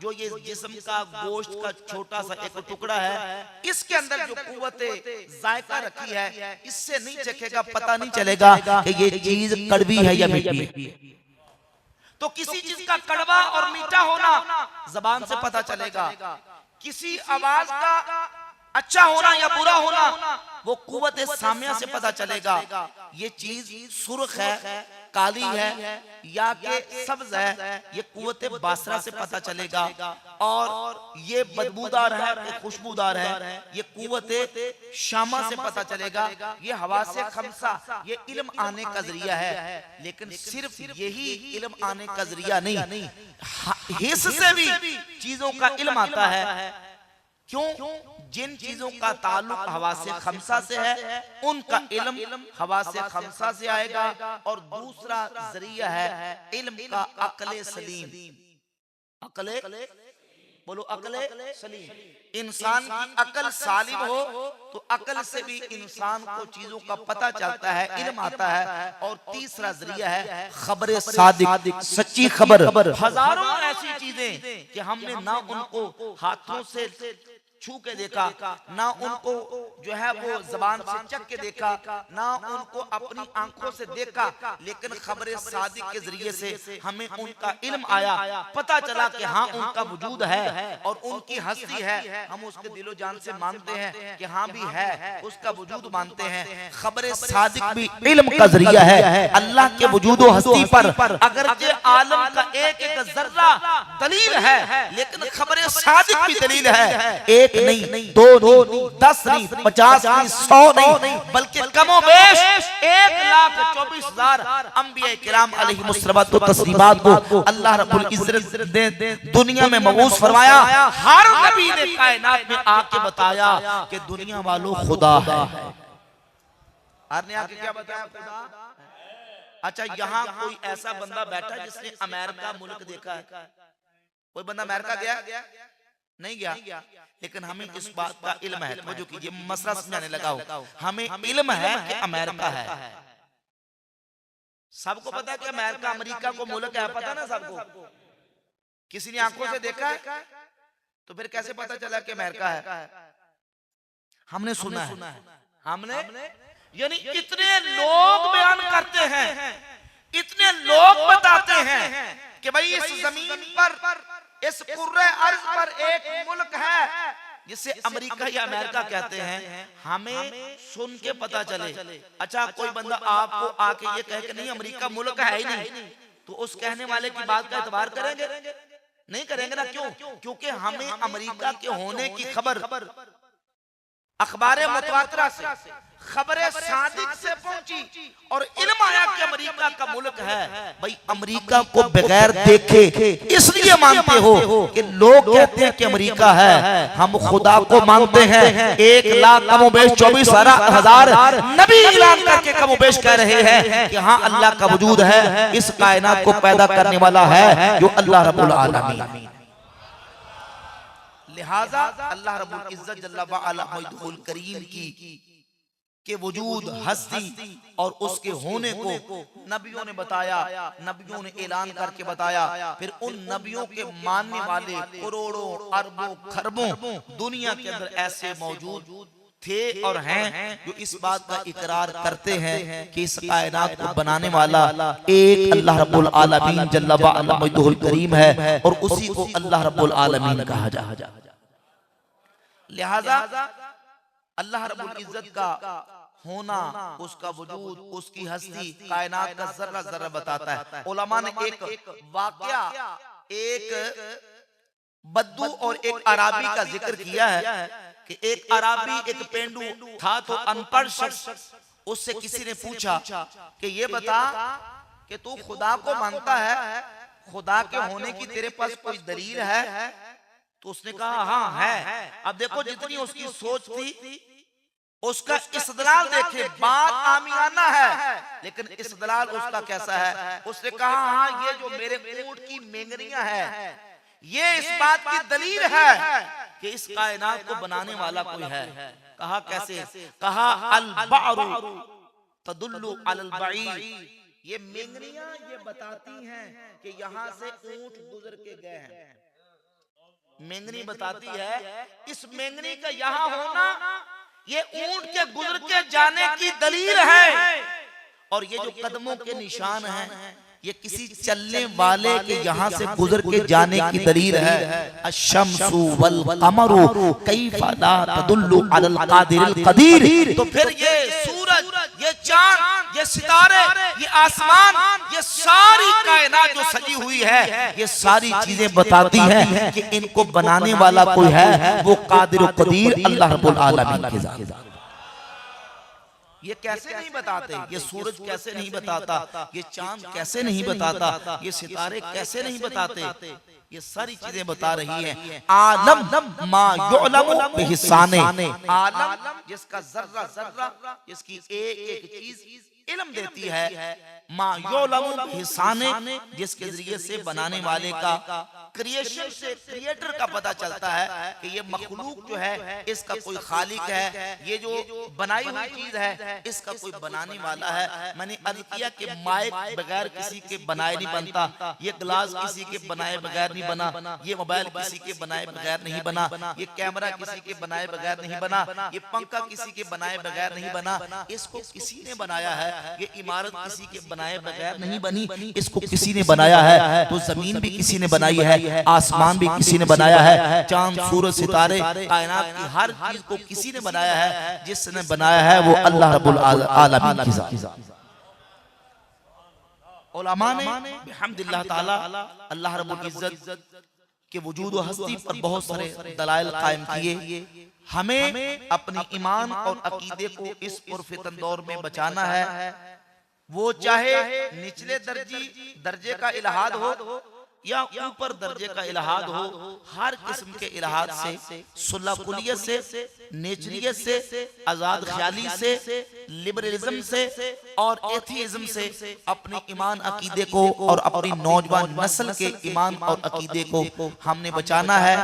जो ये जिस्म का गोश्त का छोटा सा एक टुकड़ा है, इसके अंदर जो कुव्वते जायका रखी है, इससे नहीं चखेगा, पता नहीं चलेगा कि ये चीज कड़वी है या मीठी। तो किसी चीज का कड़वा और मीठा होना जबान से पता चलेगा, किसी आवाज का अच्छा होना या बुरा होना वो कुव्वत सामिया से पता चलेगा। ये चीज सुर्ख है, काली है या के सब्ज है, ये कुव्वते बासरा से पता चलेगा। और ये बदबूदार है कि खुशबूदार है, ये कुव्वते शामा से पता चलेगा। ये हवा से खमसा, ये इल्म आने का जरिया है। लेकिन सिर्फ यही इल्म आने का जरिया नहीं, हिस्स से भी चीजों का इल्म आता है। क्यों? जिन चीजों का ताल्लुक हवा से खमसा से है, उनका इल्म हवा से खमसा से आएगा। और दूसरा जरिया है इल्म का अक्ले सलीम। अक्ले बोलो, अक्ले सलीम। इंसान की अकल सालिम हो तो अकल से भी इंसान को चीजों का पता चलता है, इल्म आता है। और तीसरा जरिया है खबर सादिक, सच्ची खबर। हजारों ऐसी चीजें कि हमने ना उनको हाथों से छू के देखा, ना उनको जो है वो जबान से चख के देखा, ना उनको अपनी आंखों से देखा, लेकिन खबर सादिक के जरिए से हमें उनका इल्म आया, पता चला कि हाँ उनका वजूद है और उनकी हस्ती है। हम उसके दिलो जान से मानते हैं कि हाँ भी है, उसका वजूद मानते हैं। खबर सादिक भी इल्म का जरिया है अल्लाह के वजूद और हस्ती पर। अगर जे आलम का एक एक जर्रा दलील है, लेकिन खबर सादिक भी दलील है। एक नहीं, दो नहीं, 10 नहीं, 50 नहीं, 100 नहीं, बल्कि कमोबेश 1,24,000 अंबिया किराम अलैहिमुस्सलात व तस्लीमात को अल्लाह रब्बुल इज्जत ने दुनिया में मबूस फरमाया। हर नबी ने कायनात में आके बताया कि दुनिया वालों खुदा है। हर ने आके क्या बताया? खुदा। अच्छा, यहाँ कोई ऐसा बंदा बैठा जिसने अमेरिका मुल्क देखा है? कोई बंदा अमेरिका गया? नहीं गया। लेकिन हमें इस बात का इल्म है, वो जो कीजिए मसला समझाने लगा हो, हमें इल्म है कि अमेरिका है। सबको पता है कि अमेरिका अमेरिका को मुल्क है, पता ना सबको। किसी ने आंखों से देखा है तो फिर कैसे पता चला कि अमेरिका है? हमने सुना है, हमने यानी इतने लोग बयान करते हैं, इतने लोग बताते हैं कि भाई इस जमीन पर, इस कुर्रे अर्ज पर एक मुल्क है जिसे अमेरिका या अमेरिका कहते हैं। हमें सुन के पता चले। अच्छा, कोई बंदा आपको आके ये कहे कि नहीं अमेरिका मुल्क है ही नहीं, तो उस कहने वाले की बात का एतबार करेंगे? नहीं करेंगे ना। क्यों? क्योंकि हमें अमेरिका के होने की खबर अखबार मुतवातिरा से, खबर सादिक से पहुंची और इल्म आया कि अमेरिका का मुल्क है। भाई अमेरिका को बगैर देखे इसलिए मानते हो कि लोग कहते हैं कि अमेरिका है, हम खुदा को मानते हैं। 1,24,000 नबी ऐलान करके कमोबेश कह रहे हैं कि हाँ अल्लाह का वजूद है, इस कायनात को पैदा करने वाला है जो अल्लाह रब्बुल आलमीन। लिहाजा अल्लाह रब्बुल इज्जत जल्ला व अला मौजूदुल करीम के वजूद, हस्ती और उसके होने को नबियों ने बताया, नबियों ने ऐलान करके बताया। फिर उन नबियों के मानने वाले करोड़ों अरबों खरबों दुनिया के अंदर ऐसे मौजूद थे और हैं जो इस बात का इकरार करते हैं कि इस कायनात को बनाने वाला एक अल्लाह रब्बुल आलमीन जल्ला व अला मौजूदुल करीम है और उसी को अल्लाह रब्बुल आलमीन कहा जाता है। लिहाजा अल्लाह रब्बुल इज्जत का होना, उसका वजूद, उसकी हस्ती कायनात का जर्रा जर्रा बताता है। उलमा ने एक वाकया, एक बद्दू और एक अराबी का जिक्र किया है कि एक अराबी, एक पेंडू था तो अनपढ़ शख्स, उससे किसी ने पूछा कि ये बता कि तू खुदा को मानता है, खुदा के होने की तेरे पास कोई दलील है? तो उसने कहा हाँ है। अब देखो जितनी उसकी सोच थी, उसका इस्तदलाल देखे, बात आमियाना है लेकिन इस्तदलाल उसका कैसा है। उसने कहा हाँ ये जो मेरे ऊंट की मेंगनियां है, ये इस बात की दलील है कि इस कायनात को बनाने वाला कोई है। कहा कैसे? कहा अल बारू तदुल्लु अलल बईर, ये मेंगनियां ये बताती हैं कि यहाँ से ऊंट गुजर के गए हैं। मेंगनी बताती है, इस मेंगनी का यहाँ होना ये ऊंट के गुजर के जाने की दलील है। और ये जो कदमों के निशान हैं, ये किसी चलने वाले के यहाँ से गुजर के जाने की दलील है। अश-शम्सु वल क़मरु कैफ़ ला तदुल्लु अलल क़ादिरिल क़दीर। तो फिर ये सूरज, ये चांद, ये सितारे, ये आसमान, ये सारी कायनात जो सजी हुई है, ये सारी चीजें बताती हैं कि इनको बनाने वाला कोई है, वो कादिर व कदीर अल्लाह रब्बुल आलमीन की जात। ये कैसे नहीं बताते, ये सूरज कैसे नहीं बताता, ये चांद कैसे नहीं बताता, ये सितारे कैसे नहीं बताते, ये सारी चीजें बता रही हैं। आलम मा युअलमु बिहिसाने, आलम जिसका जर्रा जर्रा, जिसकी एक एक चीज इल्म देती है, मा युअलमु बिहिसाने, जिसके जरिए से बनाने वाले का, क्रिएशन से क्रिएटर का पता चलता है कि ये मखलूक जो है इसका कोई खालिक है, ये जो बनाई हुई चीज है इसका कोई बनाने वाला है। मैंने अर्ज किया कि माइक बगैर किसी के बनाए नहीं बनता, ये ग्लास किसी के बनाए बगैर नहीं बना, ये मोबाइल किसी के बनाए बगैर नहीं बना, ये कैमरा किसी के बनाए बगैर नहीं बना, ये पंखा किसी के बनाए बगैर नहीं बना, इसको किसी ने बनाया है। ये इमारत किसी के बनाए बगैर नहीं बनी, इसको किसी ने बनाया है। तो जमीन भी किसी ने बनाई है, आसमान भी किसी ने बनाया है, चांद सूरज सितारे कायनात की हर चीज को किसी ने बनाया है। जिसने बनाया है वो अल्लाह रब्बुल आलमीन की जात। उलमा ने बिहम्दिल्लाह ताला अल्लाह रब्बुल इज्जत के वजूद व हस्ती पर बहुत सारे दलाइल कायम किए। हमें अपनी ईमान और अकीदे को इस पुरफितन दौर में बचाना है, वो चाहे निचले दर्जे का इल्हाद हो या ऊपर दर्जे का इल्हाद हो, हर किस्म के इल्हाद से, सुल्लाकुलियत से, नेचरियत से, आजाद ख्याली से, लिबरलिज्म से और एथिइज्म से अपने ईमान अकीदे को और अपनी नौजवान नस्ल के ईमान और अकीदे को हमने बचाना है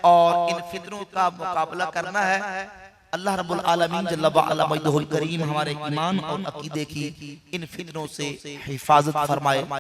और इन फितरों का मुकाबला करना है। अल्लाह रब्बुल आलमीन जल्ल व अला मजदहुल करीम हमारे ईमान और अकीदे की इन फितरों से हिफाजत फरमाए।